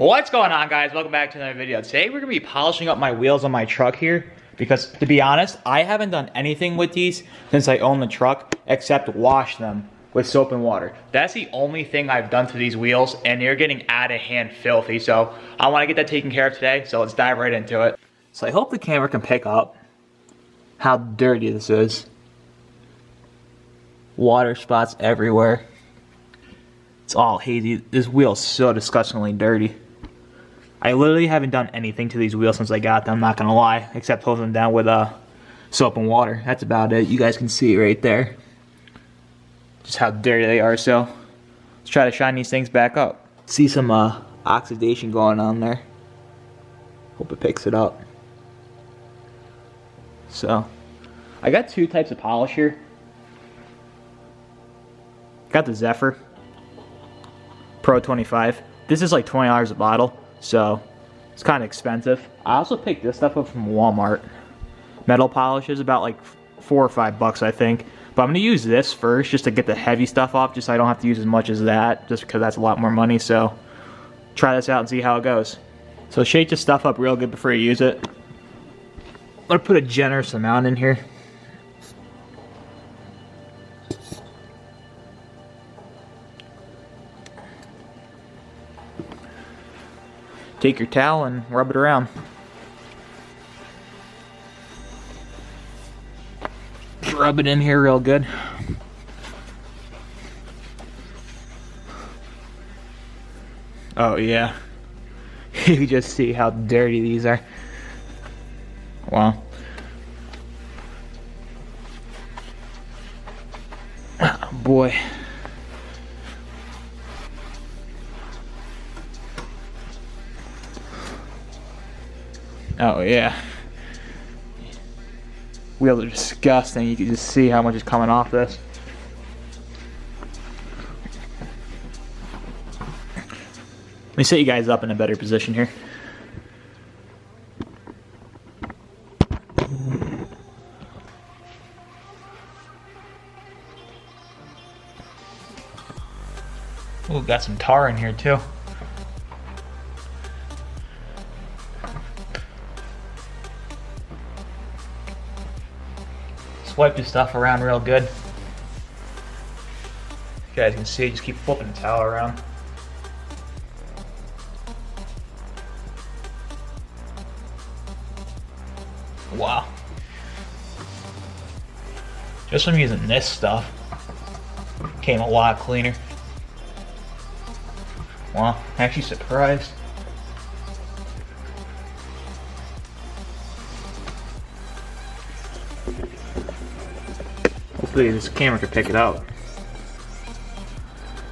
What's going on, guys? Welcome back to another video. Today we're gonna be polishing up my wheels on my truck here because, to be honest, I haven't done anything with these since I own the truck except wash them with soap and water. That's the only thing I've done to these wheels, and they're getting out of hand filthy. So I want to get that taken care of today. So let's dive right into it. So I hope the camera can pick up how dirty this is. Water spots everywhere. It's all hazy. This wheel's so disgustingly dirty. I literally haven't done anything to these wheels since I got them, not gonna lie, except hose them down with soap and water. That's about it. You guys can see right there just how dirty they are. So let's try to shine these things back up. See some oxidation going on there. Hope it picks it up. So I got two types of polish here. Got the Zephyr Pro 25. This is like $20 a bottle, so it's kind of expensive. I also picked this stuff up from Walmart. Metal polish is about like $4 or $5, I think. But I'm gonna use this first just to get the heavy stuff off, just so I don't have to use as much as that, just because that's a lot more money. So try this out and see how it goes. So shake this stuff up real good before you use it. I'm gonna put a generous amount in here. Take your towel and rub it around. Just rub it in here real good. Oh yeah. You can just see how dirty these are. Wow. Oh boy. Oh yeah. Wheels are disgusting. You can just see how much is coming off this. Let me set you guys up in a better position here. Ooh, got some tar in here too. Wipe this stuff around real good. You guys can see, just keep flipping the towel around. Wow. Just from using this stuff, came a lot cleaner. Wow, I'm actually surprised. Hopefully this camera could pick it up.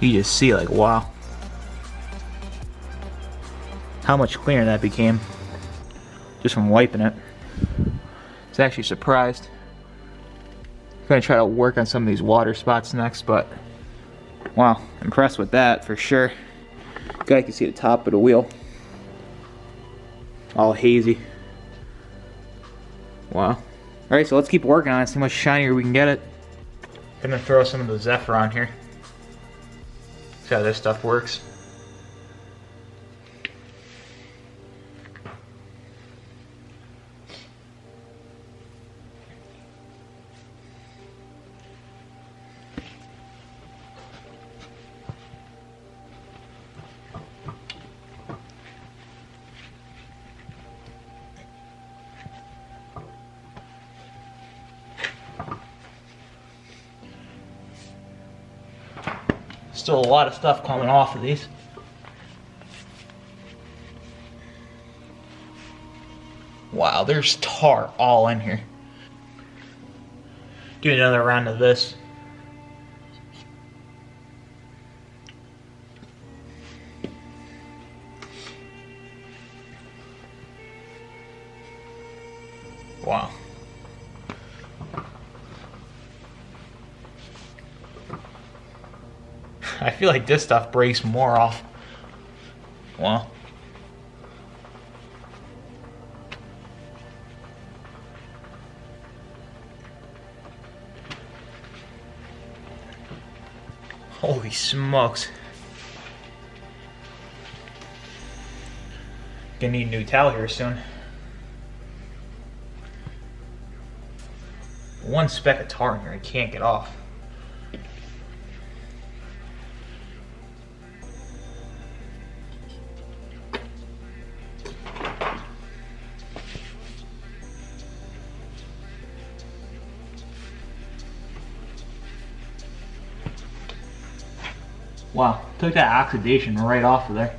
You just see, like, wow, how much cleaner that became just from wiping it. I was actually surprised. I'm gonna try to work on some of these water spots next, but wow, impressed with that for sure. You guys can see the top of the wheel, all hazy. Wow. Alright, so let's keep working on it, see how much shinier we can get it. I'm gonna throw some of the Zephyr on here. See how this stuff works. Still a lot of stuff coming off of these. Wow, there's tar all in here. Do another round of this. Wow. I feel like this stuff breaks more off. Well. Holy smokes. Gonna need a new towel here soon. One speck of tar in here I can't get off. Wow, took that oxidation right off of there.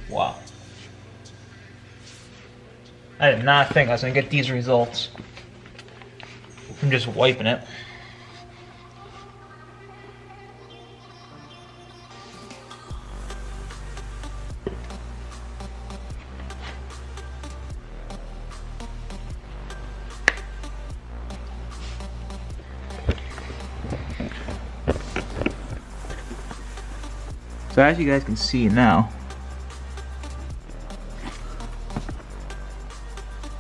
Wow. I did not think I was going to get these results from just wiping it. So as you guys can see now,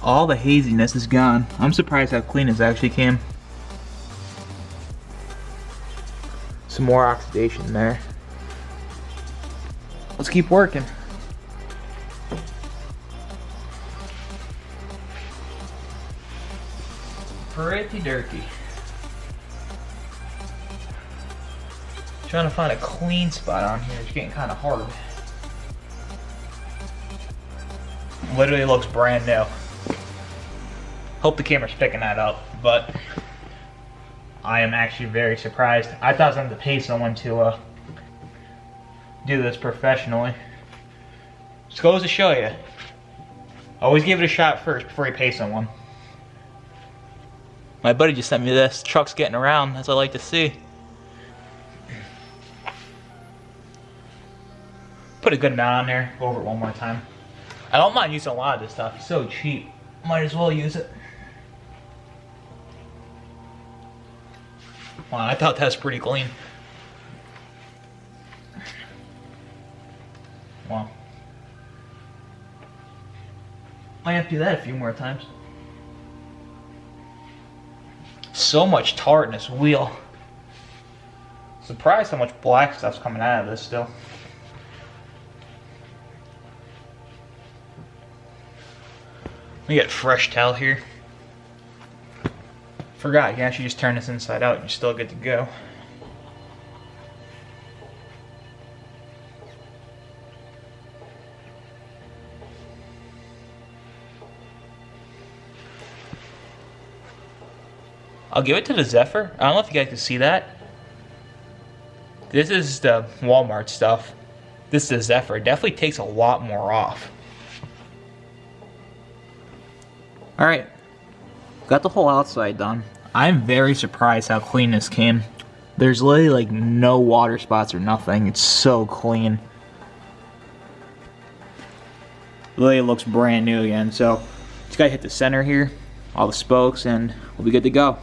all the haziness is gone. I'm surprised how clean this actually came. Some more oxidation there. Let's keep working. Pretty dirty. Trying to find a clean spot on here. It's getting kind of hard. Literally looks brand new. Hope the camera's picking that up, but I am actually very surprised. I thought I was going to pay someone to do this professionally. Just goes to show you. Always give it a shot first before you pay someone. My buddy just sent me this. Truck's getting around, as I like to see. Put a good amount on there. Go over it one more time. I don't mind using a lot of this stuff. It's so cheap. Might as well use it. Wow, I thought that was pretty clean. Wow. Might have to do that a few more times. So much tar in this wheel. Surprised how much black stuff's coming out of this still. We got fresh towel here. Forgot, you can actually just turn this inside out and you're still good to go. I'll give it to the Zephyr. I don't know if you guys can see that. This is the Walmart stuff. This is the Zephyr. It definitely takes a lot more off. Alright, got the whole outside done. I'm very surprised how clean this came. There's literally like no water spots or nothing. It's so clean. Literally looks brand new again. So just gotta hit the center here, all the spokes, and we'll be good to go.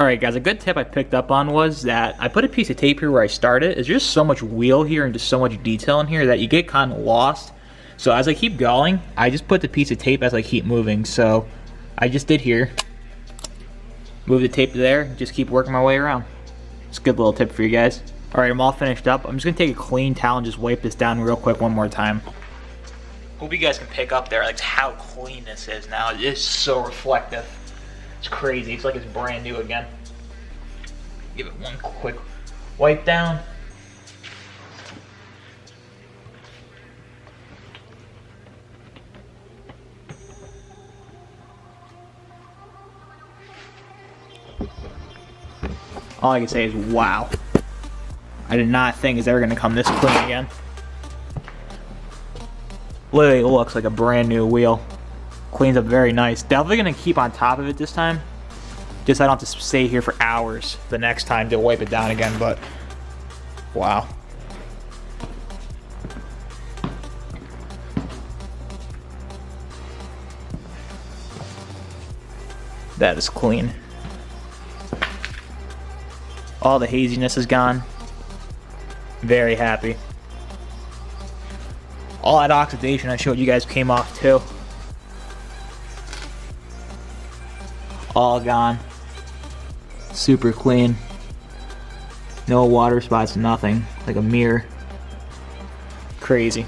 Alright guys, a good tip I picked up on was that I put a piece of tape here where I started. There's just so much wheel here and just so much detail in here that you get kind of lost. So as I keep going, I just put the piece of tape as I keep moving. So I just did here. Move the tape to there, just keep working my way around. It's a good little tip for you guys. Alright, I'm all finished up. I'm just going to take a clean towel and just wipe this down real quick one more time. Hope you guys can pick up there like how clean this is now. It is so reflective. It's crazy. It's like it's brand new again. Give it one quick wipe down. All I can say is wow. I did not think it's ever going to come this clean again. Literally looks like a brand new wheel. Cleans up very nice. Definitely going to keep on top of it this time. Just I don't have to stay here for hours the next time to wipe it down again, but wow. That is clean. All the haziness is gone. Very happy. All that oxidation I showed you guys came off too. All gone. Super clean. No water spots, nothing. Like a mirror. Crazy.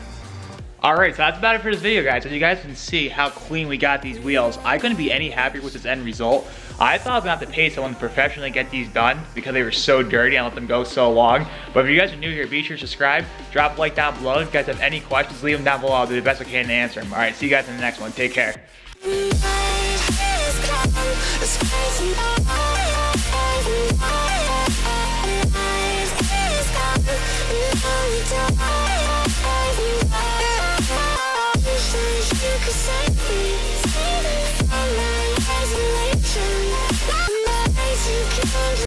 Alright, so that's about it for this video, guys. As you guys can see how clean we got these wheels, I couldn't be any happier with this end result. I thought I was gonna have to pay someone to professionally get these done because they were so dirty and let them go so long. But if you guys are new here, be sure to subscribe, drop a like down below. If you guys have any questions, leave them down below. I'll do the best I can to answer them. Alright, see you guys in the next one. Take care.